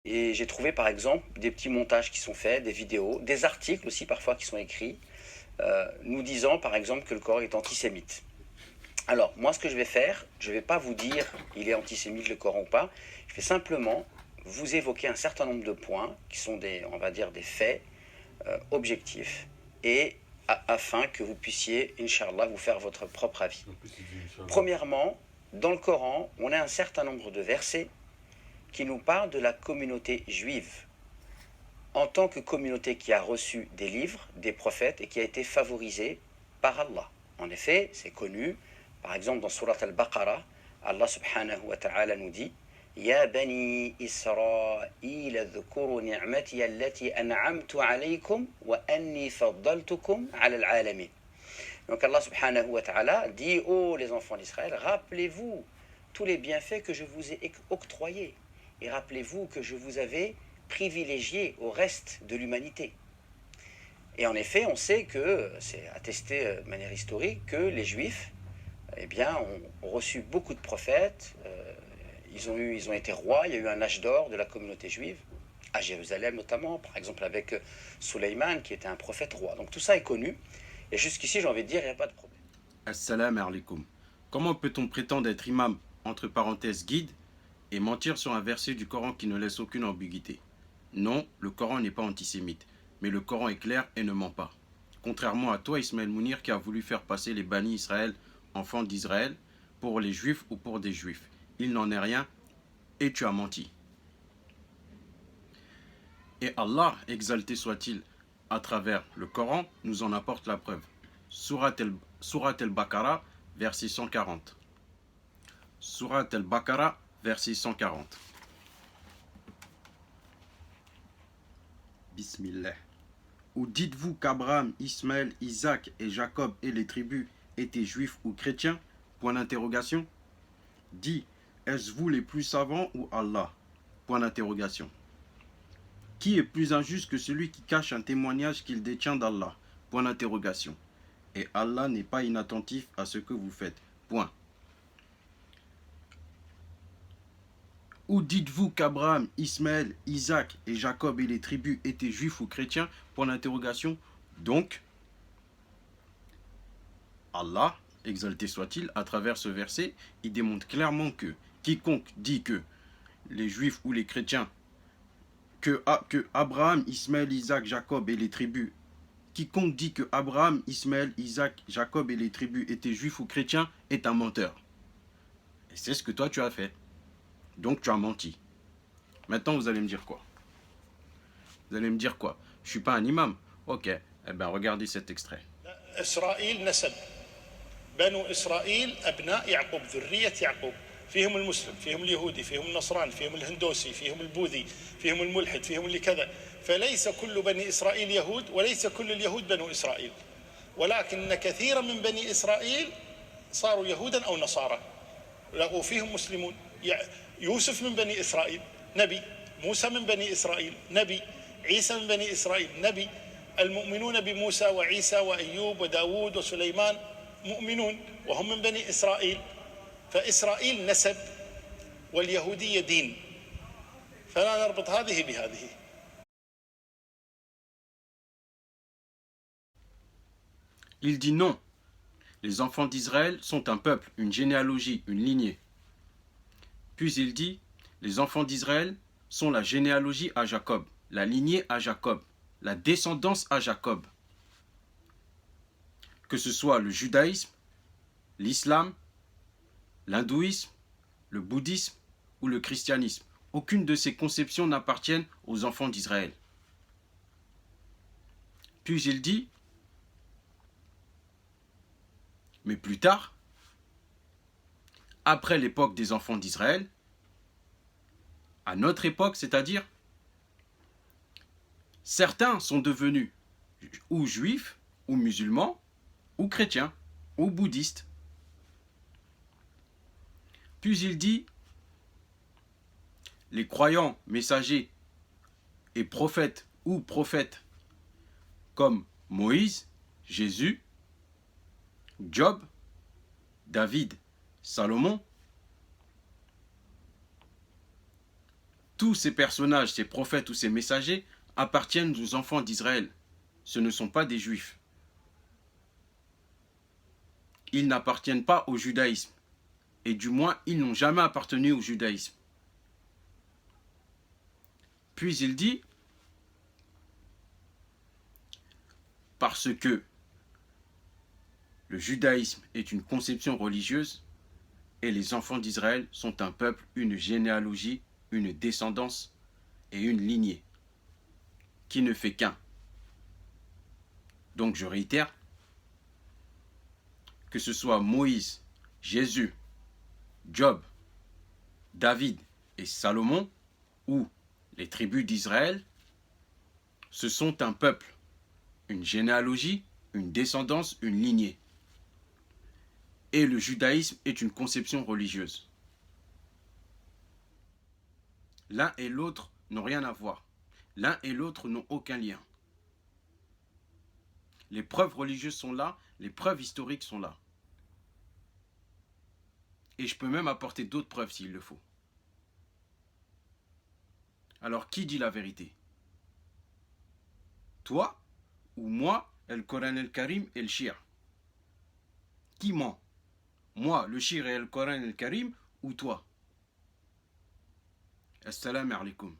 Et j'ai trouvé par exemple des petits montages qui sont faits, des vidéos, des articles aussi parfois qui sont écrits, nous disant par exemple que le Coran est antisémite. Alors moi ce que je vais faire, je ne vais pas vous dire il est antisémite le Coran ou pas, je vais simplement vous évoquer un certain nombre de points qui sont des, on va dire, des faits objectifs et afin que vous puissiez, Inch'Allah, vous faire votre propre avis. Premièrement, dans le Coran, on a un certain nombre de versets qui nous parlent de la communauté juive en tant que communauté qui a reçu des livres, des prophètes et qui a été favorisée par Allah. En effet, c'est connu, par exemple dans Surat al-Baqarah, Allah subhanahu wa ta'ala nous dit Ya bani Israël adhkuru ni'mati allati an'amtu alaykum wa anni faddaltukum ala al-alamin. Donc Allah subhanahu wa ta'ala dit ô les enfants d'Israël, rappelez-vous tous les bienfaits que je vous ai octroyés et rappelez-vous que je vous avais privilégié au reste de l'humanité. Et en effet, on sait que, c'est attesté de manière historique, que les Juifs eh bien, ont reçu beaucoup de prophètes, ils ont été rois, il y a eu un âge d'or de la communauté juive, à Jérusalem notamment, par exemple avec Sulayman qui était un prophète roi. Donc tout ça est connu, et jusqu'ici j'ai envie de dire, il n'y a pas de problème. Assalamu alaikum. Comment peut-on prétendre être imam, entre parenthèses guide, et mentir sur un verset du Coran qui ne laisse aucune ambiguïté? Non, le Coran n'est pas antisémite, mais le Coran est clair et ne ment pas. Contrairement à toi, Ismaël Mounir, qui a voulu faire passer les bannis Israël, enfants d'Israël, pour les juifs ou pour des juifs. Il n'en est rien et tu as menti. Et Allah, exalté soit-il, à travers le Coran, nous en apporte la preuve. Surat al-Baqarah, verset 140. Surat al-Baqarah, verset 140. Bismillah. Ou dites-vous qu'Abraham, Ismaël, Isaac et Jacob et les tribus étaient juifs ou chrétiens? Point d'interrogation. Dit, est-ce vous les plus savants ou Allah? Point d'interrogation. Qui est plus injuste que celui qui cache un témoignage qu'il détient d'Allah? Point d'interrogation. Et Allah n'est pas inattentif à ce que vous faites. Point. Ou dites-vous qu'Abraham, Ismaël, Isaac et Jacob et les tribus étaient juifs ou chrétiens? Point d'interrogation. Donc, Allah, exalté soit-il, à travers ce verset, il démontre clairement que quiconque dit que les juifs ou les chrétiens, que Abraham, Ismaël, Isaac, Jacob et les tribus, quiconque dit que Abraham, Ismaël, Isaac, Jacob et les tribus étaient juifs ou chrétiens est un menteur. Et c'est ce que toi tu as fait. Donc tu as menti. Maintenant vous allez me dire quoi? Vous allez me dire quoi? Je ne suis pas un imam. Ok, eh bien regardez cet extrait. إسرائيل نسب بنو إسرائيل أبناء يعقوب ذرية يعقوب فيهم المسلم فيهم اليهودي فيهم النصراني فيهم الهندوسي فيهم البوذي فيهم الملحد فيهم اللي كذا فليس كل بني إسرائيل يهود وليس كل اليهود بنو إسرائيل ولكن كثيرا من بني إسرائيل صاروا يهودا أو نصارى وفيهم مسلمون يوسف من بني إسرائيل نبي موسى من بني إسرائيل نبي عيسى من بني إسرائيل نبي المؤمنون بموسى وعيسى وأيوب وداود وسليمان مؤمنون وهم من بني إسرائيل فإسرائيل نسب واليهودية دين فلا نربط هذه بهذه. Il dit non. Les enfants d'Israël sont un peuple, une généalogie, une lignée. Puis il dit, les enfants d'Israël sont la généalogie à Jacob, la lignée à Jacob, la descendance à Jacob. Que ce soit le judaïsme, l'islam, l'hindouisme, le bouddhisme ou le christianisme, aucune de ces conceptions n'appartiennent aux enfants d'Israël. Puis il dit, mais plus tard, après l'époque des enfants d'Israël, à notre époque, c'est-à-dire, certains sont devenus ou juifs, ou musulmans, ou chrétiens, ou bouddhistes. Puis il dit, les croyants, messagers et prophètes ou prophètes comme Moïse, Jésus, Job, David, Salomon, tous ces personnages, ces prophètes ou ces messagers appartiennent aux enfants d'Israël. Ce ne sont pas des juifs. Ils n'appartiennent pas au judaïsme. Et du moins, ils n'ont jamais appartenu au judaïsme. Puis il dit, parce que le judaïsme est une conception religieuse et les enfants d'Israël sont un peuple, une généalogie, une descendance et une lignée qui ne fait qu'un. Donc je réitère, que ce soit Moïse, Jésus, Job, David et Salomon, ou les tribus d'Israël, ce sont un peuple, une généalogie, une descendance, une lignée. Et le judaïsme est une conception religieuse. L'un et l'autre n'ont rien à voir. L'un et l'autre n'ont aucun lien. Les preuves religieuses sont là, les preuves historiques sont là. Et je peux même apporter d'autres preuves s'il le faut. Alors qui dit la vérité? Toi ou moi, El Coran El Karim et le Shir? Qui ment? Moi, le Shir et El Coran El Karim ou toi? Assalamu alaikum.